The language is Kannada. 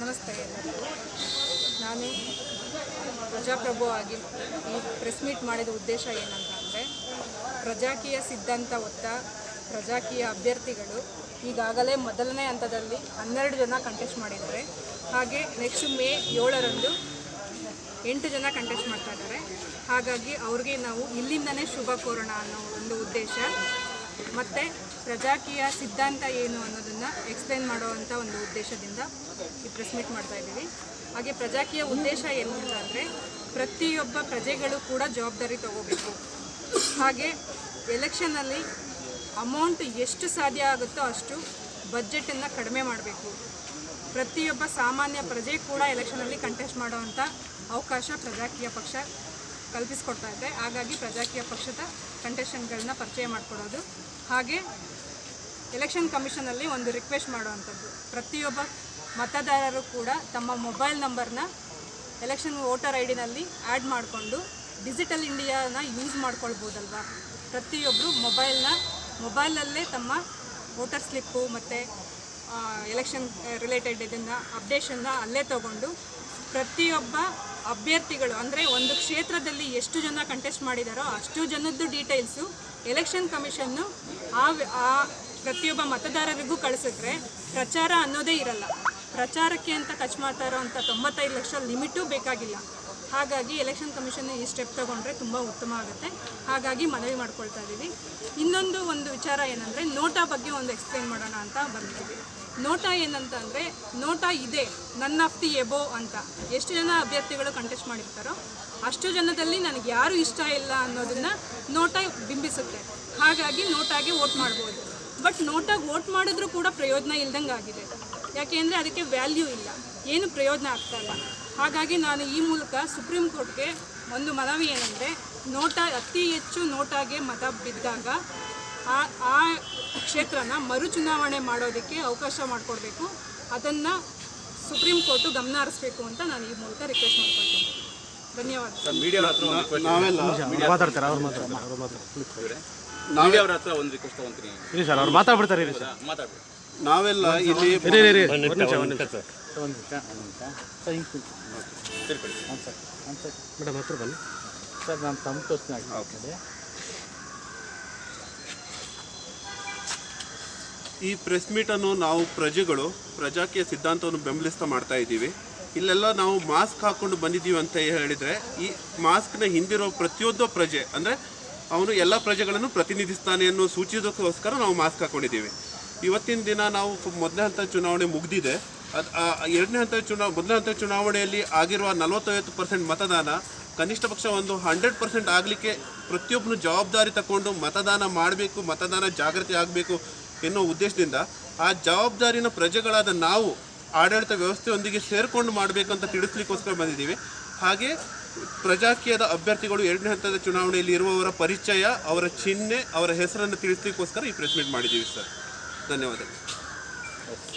ನಮಸ್ತೆ ಎಲ್ಲರಿಗೂ. ನಾನು ಪ್ರಜಾಪ್ರಭು ಆಗಿ ಈ ಪ್ರೆಸ್ ಮೀಟ್ ಮಾಡಿದ ಉದ್ದೇಶ ಏನಂತ ಅಂದರೆ, ಪ್ರಜಾಕೀಯ ಸಿದ್ಧಾಂತ ಹೊತ್ತ ಪ್ರಜಾಕೀಯ ಅಭ್ಯರ್ಥಿಗಳು ಈಗಾಗಲೇ ಮೊದಲನೇ ಹಂತದಲ್ಲಿ 12 ಜನ ಕಂಟೆಸ್ಟ್ ಮಾಡಿದ್ದಾರೆ. ಹಾಗೆ ನೆಕ್ಸ್ಟ್ ಮೇ 7ರಂದು 8 ಜನ ಕಂಟೆಸ್ಟ್ ಮಾಡ್ತಾ ಇದ್ದಾರೆ. ಹಾಗಾಗಿ ಅವ್ರಿಗೆ ನಾವು ಇಲ್ಲಿಂದನೇ ಶುಭ ಕೋರೋಣ ಅನ್ನೋ ಒಂದು ಉದ್ದೇಶ, ಮತ್ತು ಪ್ರಜಾಕೀಯ ಸಿದ್ಧಾಂತ ಏನು ಅನ್ನೋದನ್ನು ಎಕ್ಸ್ಪ್ಲೇನ್ ಮಾಡುವಂಥ ಒಂದು ಉದ್ದೇಶದಿಂದ ಈ ಪ್ರೆಸ್ ಮೀಟ್ ಮಾಡ್ತಾಯಿದ್ದೀವಿ. ಹಾಗೆ ಪ್ರಜಾಕೀಯ ಉದ್ದೇಶ ಏನು ಅಂತಂದರೆ, ಪ್ರತಿಯೊಬ್ಬ ಪ್ರಜೆಗಳು ಕೂಡ ಜವಾಬ್ದಾರಿ ತಗೋಬೇಕು. ಹಾಗೆ ಎಲೆಕ್ಷನ್ನಲ್ಲಿ ಅಮೌಂಟ್ ಎಷ್ಟು ಸಾಧ್ಯ ಆಗುತ್ತೋ ಅಷ್ಟು ಬಜೆಟನ್ನು ಕಡಿಮೆ ಮಾಡಬೇಕು. ಪ್ರತಿಯೊಬ್ಬ ಸಾಮಾನ್ಯ ಪ್ರಜೆ ಕೂಡ ಎಲೆಕ್ಷನಲ್ಲಿ ಕಂಟೆಸ್ಟ್ ಮಾಡುವಂಥ ಅವಕಾಶ ಪ್ರಜಾಕೀಯ ಪಕ್ಷ ಕಲ್ಪಿಸ್ಕೊಡ್ತಾ ಇದೆ. ಹಾಗಾಗಿ ಪ್ರಜಾಕೀಯ ಪಕ್ಷದ ಕಂಟೆಸ್ಟೆಂಟ್ಗಳನ್ನ ಪರಿಚಯ ಮಾಡಿಕೊಡೋದು. ಹಾಗೆ ಎಲೆಕ್ಷನ್ ಕಮಿಷನಲ್ಲಿ ಒಂದು ರಿಕ್ವೆಸ್ಟ್ ಮಾಡುವಂಥದ್ದು, ಪ್ರತಿಯೊಬ್ಬ ಮತದಾರರು ಕೂಡ ತಮ್ಮ ಮೊಬೈಲ್ ನಂಬರ್ನ ಎಲೆಕ್ಷನ್ ವೋಟರ್ ಐ ಡಿನಲ್ಲಿ ಆ್ಯಡ್ ಮಾಡಿಕೊಂಡು ಡಿಜಿಟಲ್ ಇಂಡಿಯಾನ ಯೂಸ್ ಮಾಡ್ಕೊಳ್ಬೋದಲ್ವ. ಪ್ರತಿಯೊಬ್ಬರು ಮೊಬೈಲಲ್ಲೇ ತಮ್ಮ ವೋಟರ್ ಸ್ಲಿಪ್ಪು ಮತ್ತು ಎಲೆಕ್ಷನ್ ರಿಲೇಟೆಡ್ ಇದನ್ನು ಅಪ್ಡೇಷನ್ನ ಅಲ್ಲೇ ತಗೊಂಡು ಪ್ರತಿಯೊಬ್ಬ ಅಭ್ಯರ್ಥಿಗಳು ಅಂದರೆ ಒಂದು ಕ್ಷೇತ್ರದಲ್ಲಿ ಎಷ್ಟು ಜನ ಕಂಟೆಸ್ಟ್ ಮಾಡಿದಾರೋ ಅಷ್ಟು ಜನದ್ದು ಡೀಟೇಲ್ಸು ಎಲೆಕ್ಷನ್ ಕಮಿಷನ್ನು ಆ ಪ್ರತಿಯೊಬ್ಬ ಮತದಾರರಿಗೂ ಕಳಿಸಿದ್ರೆ ಪ್ರಚಾರ ಅನ್ನೋದೇ ಇರಲ್ಲ. ಪ್ರಚಾರಕ್ಕೆ ಅಂತ ಖರ್ಚು ಮಾಡ್ತಾ ಇರೋವಂಥ 95 ಲಕ್ಷ ಲಿಮಿಟೂ ಬೇಕಾಗಿಲ್ಲ. ಹಾಗಾಗಿ ಎಲೆಕ್ಷನ್ ಕಮಿಷನ್ ಈ ಸ್ಟೆಪ್ ತೊಗೊಂಡ್ರೆ ತುಂಬ ಉತ್ತಮ ಆಗುತ್ತೆ. ಹಾಗಾಗಿ ಮನವಿ ಮಾಡ್ಕೊಳ್ತಾ ಇದ್ದೀವಿ. ಇನ್ನೊಂದು ವಿಚಾರ ಏನಂದರೆ, ನೋಟಾ ಬಗ್ಗೆ ಒಂದು ಎಕ್ಸ್ಪ್ಲೇನ್ ಮಾಡೋಣ ಅಂತ ಬಂದಿದ್ದೀವಿ. ನೋಟಾ ಏನಂತ ಅಂದರೆ, ನೋಟಾ ಇದೆ ನನ್ ಆಫ್ ದಿ ಎಬೋ ಅಂತ ಎಷ್ಟು ಜನ ಅಭ್ಯರ್ಥಿಗಳು ಕಂಟೆಸ್ಟ್ ಮಾಡಿರ್ತಾರೋ ಅಷ್ಟು ಜನದಲ್ಲಿ ನನಗೆ ಯಾರು ಇಷ್ಟ ಇಲ್ಲ ಅನ್ನೋದನ್ನು ನೋಟಾ ಬಿಂಬಿಸುತ್ತೆ. ಹಾಗಾಗಿ ನೋಟಾಗೆ ವೋಟ್ ಮಾಡ್ಬೋದು. ಬಟ್ ನೋಟಾಗಿ ವೋಟ್ ಮಾಡಿದ್ರೂ ಕೂಡ ಪ್ರಯೋಜನ ಇಲ್ದಂಗೆ ಆಗಿದೆ. ಯಾಕೆ ಅಂದರೆ ಅದಕ್ಕೆ ವ್ಯಾಲ್ಯೂ ಇಲ್ಲ, ಏನು ಪ್ರಯೋಜನ ಆಗ್ತಾ ಇಲ್ಲ. ಹಾಗಾಗಿ ನಾನು ಈ ಮೂಲಕ ಸುಪ್ರೀಂ ಕೋರ್ಟ್ಗೆ ಒಂದು ಮನವಿ ಏನಂದರೆ, ನೋಟಾ ಅತಿ ಹೆಚ್ಚು ನೋಟಾಗೆ ಮತ ಬಿದ್ದಾಗ ಆ ಕ್ಷೇತ್ರನ ಮರು ಚುನಾವಣೆ ಮಾಡೋದಕ್ಕೆ ಅವಕಾಶ ಮಾಡಿಕೊಡ್ಬೇಕು. ಅದನ್ನು ಸುಪ್ರೀಂ ಕೋರ್ಟು ಗಮನ ಹರಿಸಬೇಕು ಅಂತ ನಾನು ಈ ಮೂಲಕ ರಿಕ್ವೆಸ್ಟ್ ಮಾಡ್ಕೊಳ್ತೀನಿ. ಧನ್ಯವಾದ. ನಾವೆಲ್ಲ ಇಲ್ಲಿ ಮೇಡಮ್ ಹತ್ರ ಬನ್ನಿ ಸರ್. ನಾನು ತಮ್ಮ ತೋರಿಸ್ತೀನಿ. ಈ ಪ್ರೆಸ್ ಮೀಟನ್ನು ನಾವು ಪ್ರಜಾಕೀಯ ಸಿದ್ಧಾಂತವನ್ನು ಬೆಂಬಲಿಸ್ತಾ ಮಾಡ್ತಾ ಇದ್ದೀವಿ. ಇಲ್ಲೆಲ್ಲ ನಾವು ಮಾಸ್ಕ್ ಹಾಕ್ಕೊಂಡು ಬಂದಿದ್ದೀವಿ ಅಂತ ಹೇಳಿದರೆ, ಈ ಮಾಸ್ಕ್ನ ಹಿಂದಿರೋ ಪ್ರತಿಯೊಂದು ಪ್ರಜೆ ಅಂದರೆ ಅವನು ಎಲ್ಲ ಪ್ರಜೆಗಳನ್ನು ಪ್ರತಿನಿಧಿಸ್ತಾನೆ ಅನ್ನೋ ಸೂಚಿಸೋದಕ್ಕೋಸ್ಕರ ನಾವು ಮಾಸ್ಕ್ ಹಾಕ್ಕೊಂಡಿದ್ದೀವಿ. ಇವತ್ತಿನ ದಿನ ನಾವು ಮೊದಲನೇ ಹಂತ ಚುನಾವಣೆ ಮುಗಿದಿದೆ. ಮೊದಲನೇ ಹಂತ ಚುನಾವಣೆಯಲ್ಲಿ ಆಗಿರುವ 40-50% ಮತದಾನ ಕನಿಷ್ಠ ಪಕ್ಷ ಒಂದು 100% ಆಗಲಿಕ್ಕೆ ಪ್ರತಿಯೊಬ್ಬನು ಜವಾಬ್ದಾರಿ ತಗೊಂಡು ಮತದಾನ ಮಾಡಬೇಕು, ಮತದಾನ ಜಾಗೃತಿ ಆಗಬೇಕು ಎನ್ನೋ ಉದ್ದೇಶದಿಂದ ಆ ಜವಾಬ್ದಾರಿನ ಪ್ರಜೆಗಳಾದ ನಾವು ಆಡಳಿತ ವ್ಯವಸ್ಥೆಯೊಂದಿಗೆ ಸೇರಿಕೊಂಡು ಮಾಡಬೇಕಂತ ತಿಳಿಸ್ಲಿಕ್ಕೋಸ್ಕರ ಬಂದಿದ್ದೀವಿ. ಹಾಗೆ ಪ್ರಜಾಕೀಯದ ಅಭ್ಯರ್ಥಿಗಳು 2ನೇ ಹಂತದ ಚುನಾವಣೆಯಲ್ಲಿ ಇರುವವರ ಪರಿಚಯ, ಅವರ ಚಿಹ್ನೆ, ಅವರ ಹೆಸರನ್ನು ತಿಳಿಸ್ಲಿಕ್ಕೋಸ್ಕರ ಈ ಪ್ರೆಸ್ ಮೀಟ್ ಮಾಡಿದ್ದೀವಿ ಸರ್. ಧನ್ಯವಾದ.